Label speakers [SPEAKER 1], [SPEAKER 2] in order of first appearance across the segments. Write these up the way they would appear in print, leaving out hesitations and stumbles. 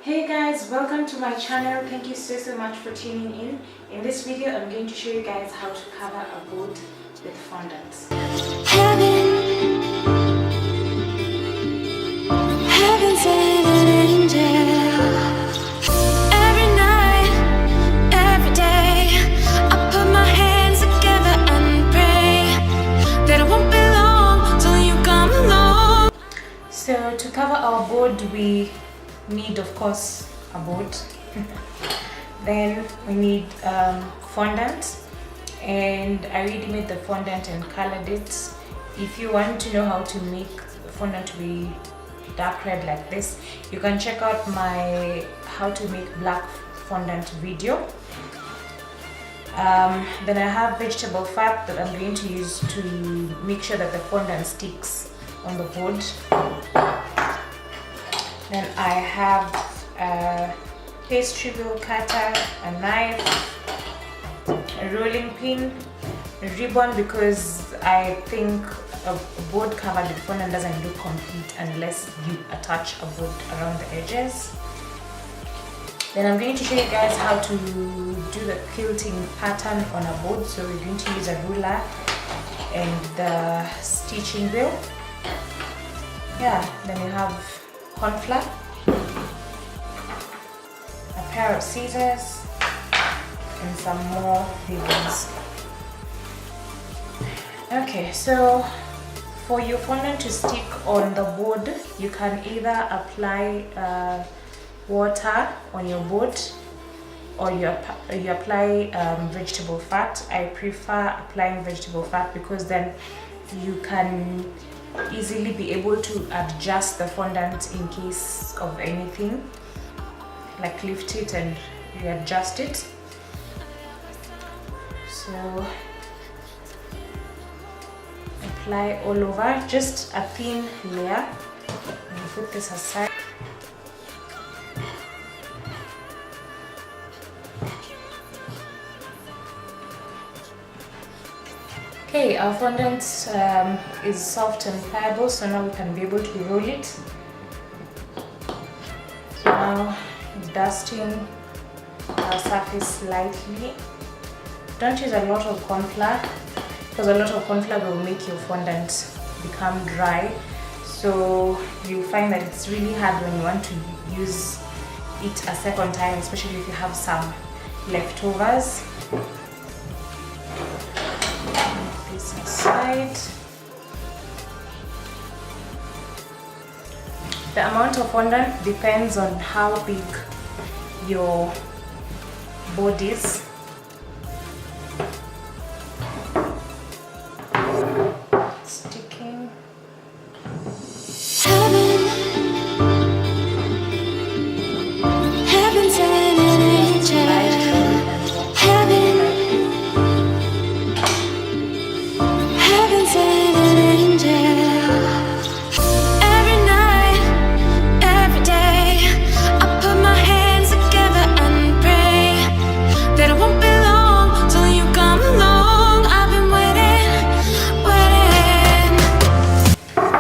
[SPEAKER 1] Hey guys, welcome to my channel. Thank you so much for tuning in. In this video I'm going to show you guys how to cover a board with fondant.
[SPEAKER 2] Heaven sent an angel. Every night, every day, I put my hands together and pray that it won't be long till you come along.
[SPEAKER 1] So to cover our board we need, of course, a board. Then we need fondant, and I already made the fondant and colored it. If you want to know how to make fondant to be dark red like this, you can check out my how to make black fondant video. Then I have vegetable fat that I'm going to use to make sure that the fondant sticks on the board. Then I have a pastry wheel cutter, a knife, a rolling pin, a ribbon, because I think a board covered with fondant doesn't look complete unless you attach a board around the edges. Then I'm going to show you guys how to do the quilting pattern on a board. So we're going to use a ruler and the stitching wheel. Yeah, then you have corn flour, a pair of scissors, and some more ribbons. Okay, so for your fondant to stick on the board, you can either apply water on your board or you apply vegetable fat. I prefer applying vegetable fat because then you can easily be able to adjust the fondant in case of anything, like lift it and readjust it. So apply all over, just a thin layer, and put this aside. Okay, our fondant is soft and pliable, so now we can be able to roll it. So now dusting our surface slightly. Don't use a lot of corn flour because a lot of corn flour will make your fondant become dry. So you find that it's really hard when you want to use it a second time, especially if you have some leftovers. Aside. The amount of fondant depends on how big your board is. Sticking.
[SPEAKER 2] Heaven sent an angel.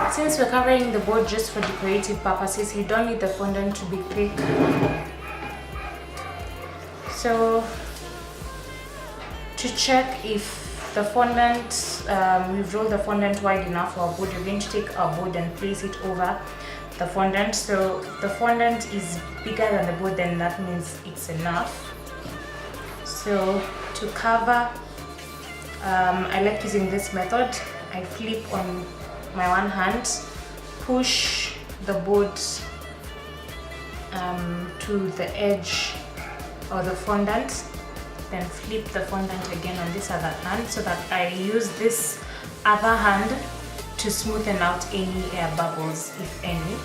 [SPEAKER 1] Since we're covering the board just for decorative purposes, you don't need the fondant to be thick. So to check if the fondant, we've rolled the fondant wide enough for our board, you're going to take our board and place it over the fondant. So the fondant is bigger than the board, then that means it's enough. So to cover, I like using this method. I flip on my one hand, push the board to the edge of the fondant, then flip the fondant again on this other hand, so that I use this other hand to smoothen out any air bubbles, if any.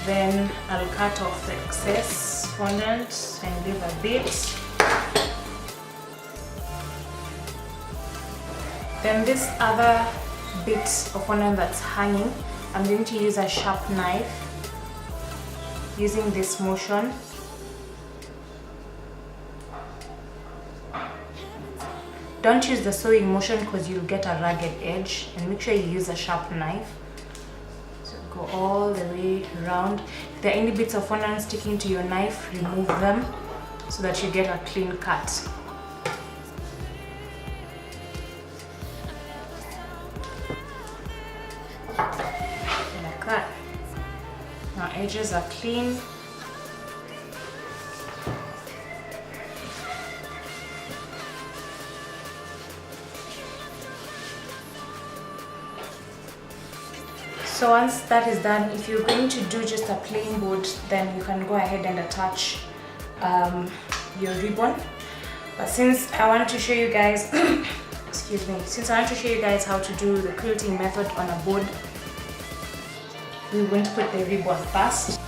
[SPEAKER 1] Then I'll cut off the excess fondant and leave a bit. Then this other bit of fondant that's hanging, I'm going to use a sharp knife using this motion don't use the sewing motion because you'll get a ragged edge, and make sure you use a sharp knife. So go all the way around. If there are any bits of fondant sticking to your knife, remove them so that you get a clean cut. Like that. Now edges are clean. So once that is done, if you're going to do just a plain board, then you can go ahead and attach your ribbon. But since I want to show you guys excuse me, since I want to show you guys how to do the quilting method on a board, we won't put the ribbon first.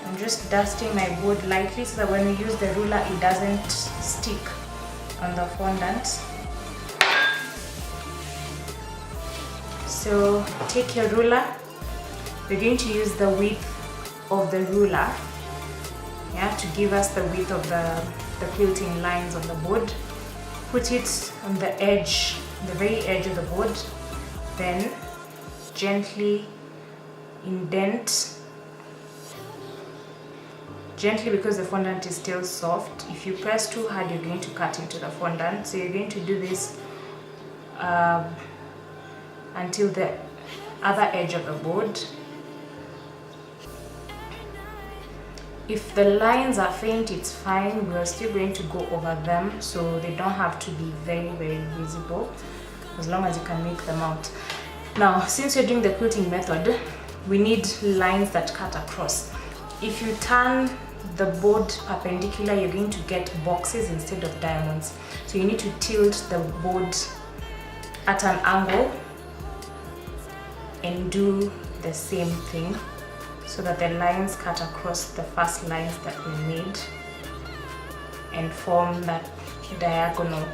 [SPEAKER 1] I'm just dusting my board lightly so that when we use the ruler it doesn't stick on the fondant. So take your ruler. We're going to use the width of the ruler, yeah, to give us the width of the quilting lines on the board. Put it on the edge, the very edge of the board. Then gently indent. Gently, because the fondant is still soft. If you press too hard, you're going to cut into the fondant. So you're going to do this until the other edge of the board. If the lines are faint, it's fine. We're still going to go over them, so they don't have to be very, very visible, as long as you can make them out. Now, since you're doing the quilting method, we need lines that cut across. If you turn the board perpendicular, you're going to get boxes instead of diamonds. So you need to tilt the board at an angle and do the same thing so that the lines cut across the first lines that we made and form that diagonal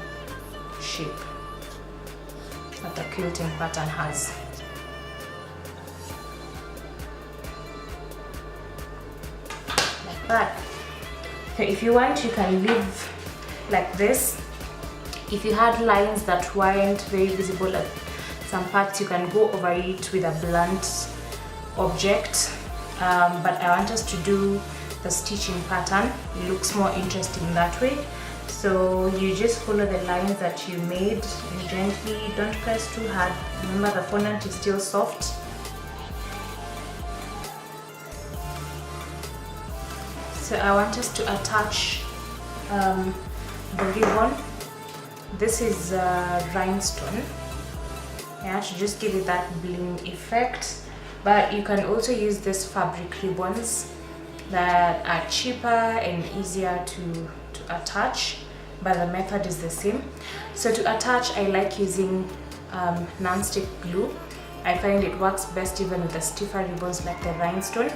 [SPEAKER 1] shape that the quilting pattern has. Like that. Okay, if you want, you can leave like this. If you had lines that weren't very visible at some parts, you can go over it with a blunt object, but I want us to do the stitching pattern. It looks more interesting that way. So you just follow the lines that you made and gently, don't press too hard. Remember, the fondant is still soft. So I want us to attach the ribbon. This is rhinestone. Yeah, to just give it that bling effect. But you can also use these fabric ribbons that are cheaper and easier to attach, but the method is the same. So to attach, I like using non-stick glue. I find it works best even with the stiffer ribbons like the rhinestone.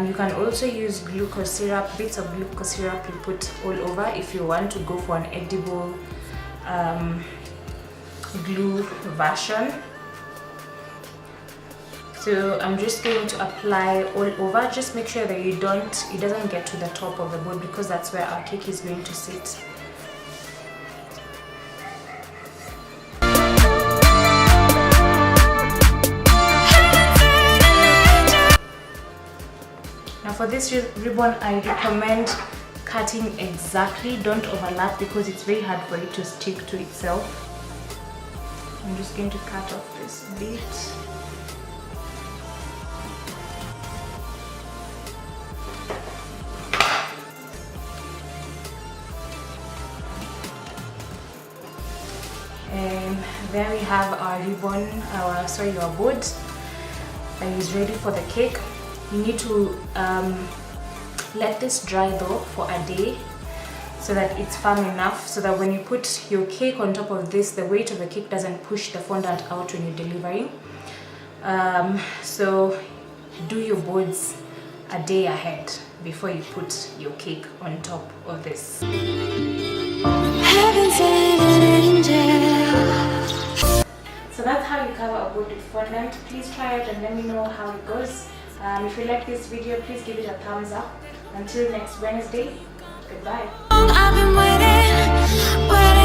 [SPEAKER 1] You can also use glucose syrup, bits of glucose syrup you put all over if you want to go for an edible glue version. So I'm just going to apply all over. Just make sure that it doesn't get to the top of the board, because that's where our cake is going to sit. Now for this ribbon, I recommend cutting exactly, don't overlap, because it's very hard for it to stick to itself. I'm just going to cut off this bit. And there we have our ribbon, our board that is ready for the cake. You need to let this dry though for a day so that it's firm enough, so that when you put your cake on top of this, the weight of the cake doesn't push the fondant out when you're delivering. So do your boards a day ahead before you put your cake on top of this.
[SPEAKER 2] Heaven sent an angel.
[SPEAKER 1] So that's how you cover a board with fondant. Please try it and let me know how it goes. If you like this video, please give it a thumbs up. Until next Wednesday, goodbye.
[SPEAKER 2] I've been waiting. Where